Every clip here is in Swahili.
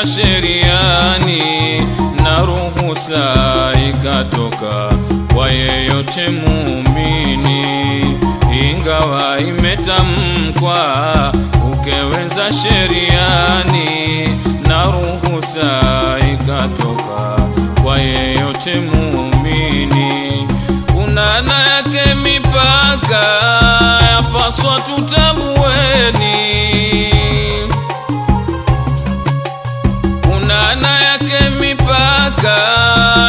sheriani na ruhusa ikatoka kwa yeyote muumini, ingawa imetamkwa ukeweza sheriani na ruhusa ikatoka kwa yeyote muumini. Kuna na yake mipaka yapaswa tutambueni, kuna na yake mipaka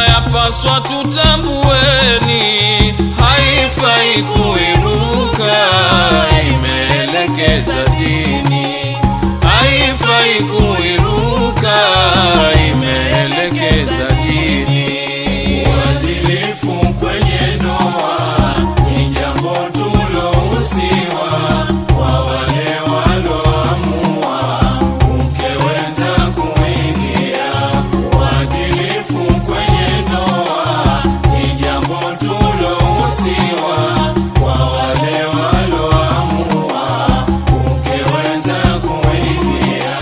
yapaswa tutambueni. Haifai kuiruka, imeelekeza dini. Haifai kuiruka, imeelekeza dini. Uadilifu kwenye ndoa ni jambo tulohusiwa kwa wale waloamua ukeweza kuingia. Uadilifu kwenye ndoa ni jambo tulohusiwa kwa wale waloamua ukeweza kuingia.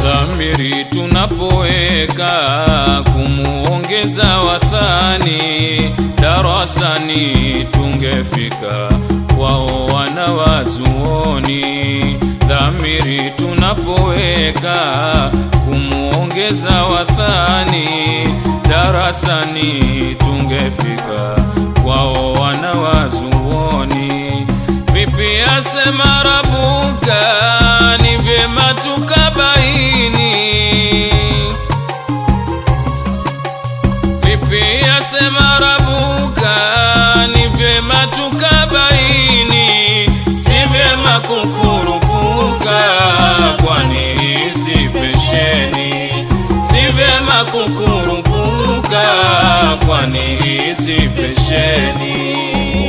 Dhamiri tunapoweka kumuongeza wathani, darasani tungefika kwao wanawazuoni. Dhamiri tunapoweka kumuongeza wathani, darasani tungefika kwao wanawazuoni. Vipi asema Rabuka, ni vyema tukabaini. Vipi asema Rabuka, ni vyema tukabaini. Si vyema kukurupuka, kwani si fesheni. Si vyema kukurupuka, kwani si fesheni.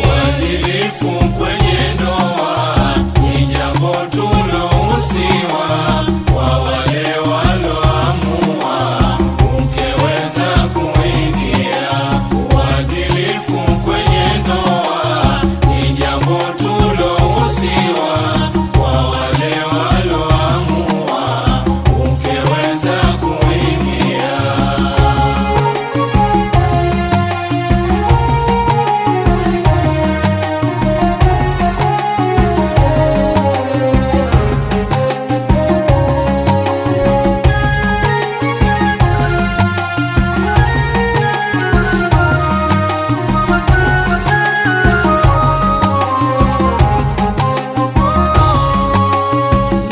Uadilifu kwenye ndoa ni jambo tulohusiwa kwa wale waloamua ukeweza kuingia. Uadilifu kwenye ndoa ni jambo tulohusiwa kwa wale waloamua ukeweza kuingia.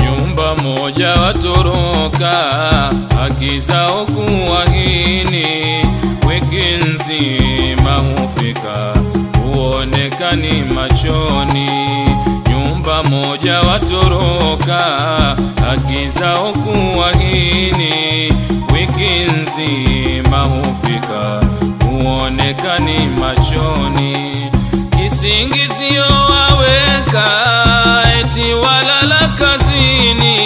Nyumba moja watoroka, haki zao kuwahini. Wiki nzima hufika, huonekani machoni. Nyumba moja watoroka, haki zao kuwahini. Wiki nzima hufika, huonekani machoni. Kisingizio waweka, eti walala kazini.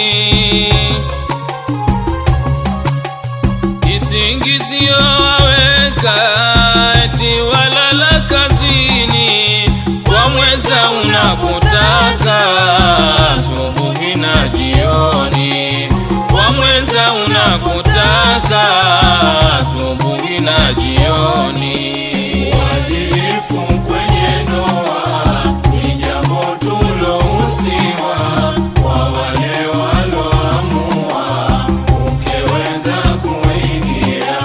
Kisingizio waweka, eti walala kazini. Kwa mweza unakutaka asubuhi na jioni. Kwa mweza unakutaka asubuhi na jioni. Uadilifu kwenye ndoa ni jambo tulohusiwa kwa wale waloamua ukeweza kuingia.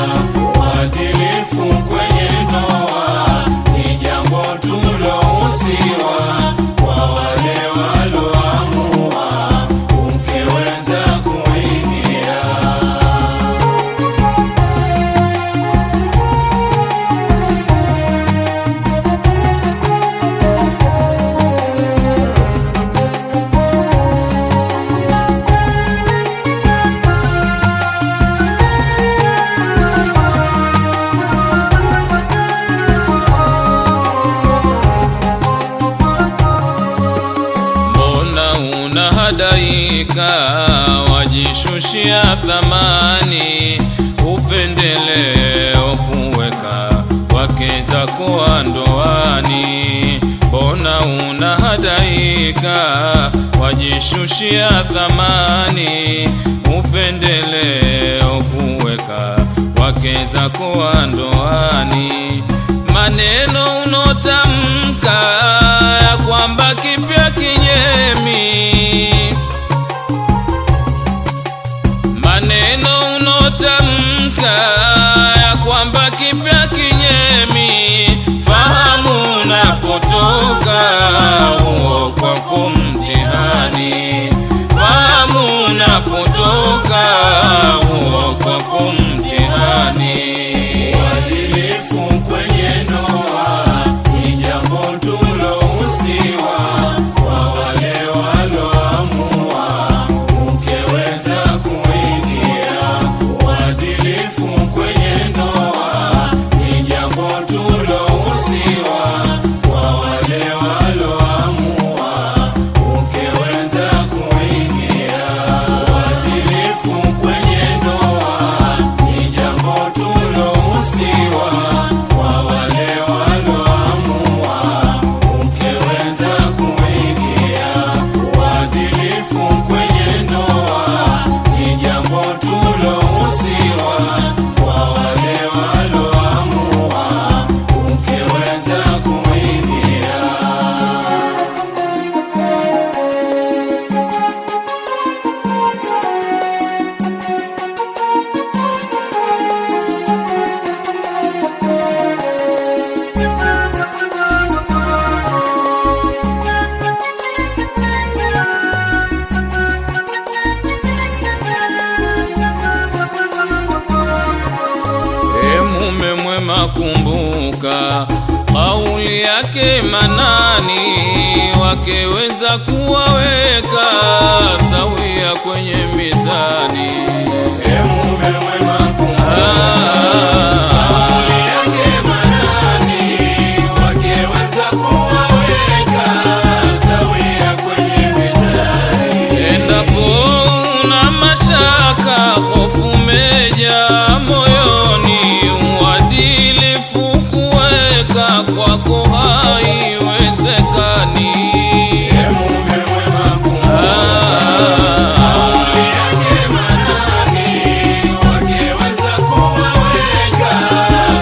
Uadilifu kwenye ndoa ni jambo tulohusiwa kwa wale waloamua ukeweza kuingia. unahadaika, wajishushia thamani, upendeleo kuweka wake zako ndoani. Mbona unahadaika, wajishushia thamani, upendeleo kuweka wake zako ndoani. Maneno unotamka ya kwamba kipya kinyemi, maneno unotamka ya kwamba kipya kinyemi, fahamu unapotoka huo kwako mtihani, fahamu unapotoka huo kwako mtihani. Kumbuka kauli yake Manani, wakeweza kuwaweka sawia kwenye mizani. Mume mwema kauli yake Manani, wakeweza kuwaweka sawia kwenye mizani. Endapo una mashaka, hofu umejaa moyoni, kwako haiwezekani. Mume mwema kauli yake Manani, wakeweza kuwaweka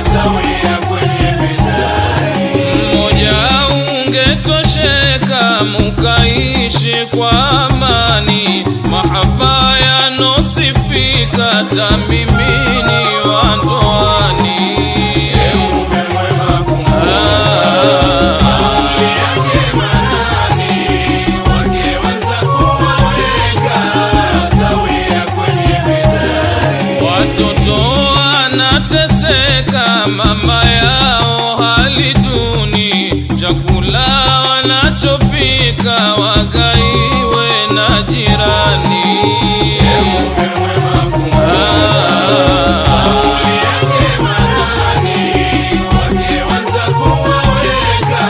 sawia kwenye mizani. Mmoja ungetosheka, mukaishi kwa amani, mahaba yanosifika, tamimini wa ndoani. Mama yao hali duni, chakula wanachopika wagaiwe na jirani. Mume mwema kauli yake Manani, wakeweza kuwaweka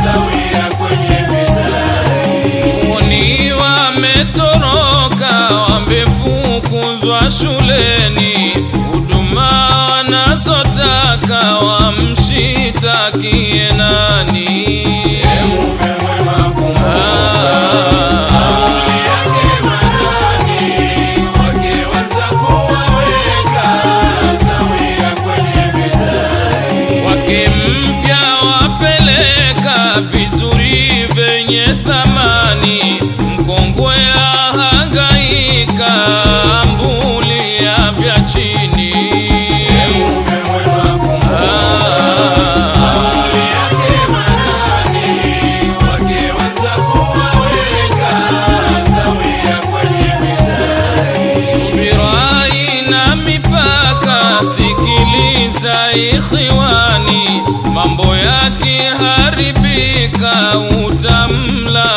sawia kwenye mizani. Woni wametoroka, wamefukuzwa shuleni, huduma wanazotaka wamshitakie nani? Mume mwema kauli yake Manani, wakeweza kuwaweka sawia kwenye mizani. Wake mpya wapeleka vizuri vyenye thamani, mkongwe ahangaika, ambulia vya chini. Mume mwema kauli yake Manani, wakeweza kuwaweka sawia kwenye mizani. Subira ina mipaka, sikiliza ikhiwani, mambo yakiharibika utamla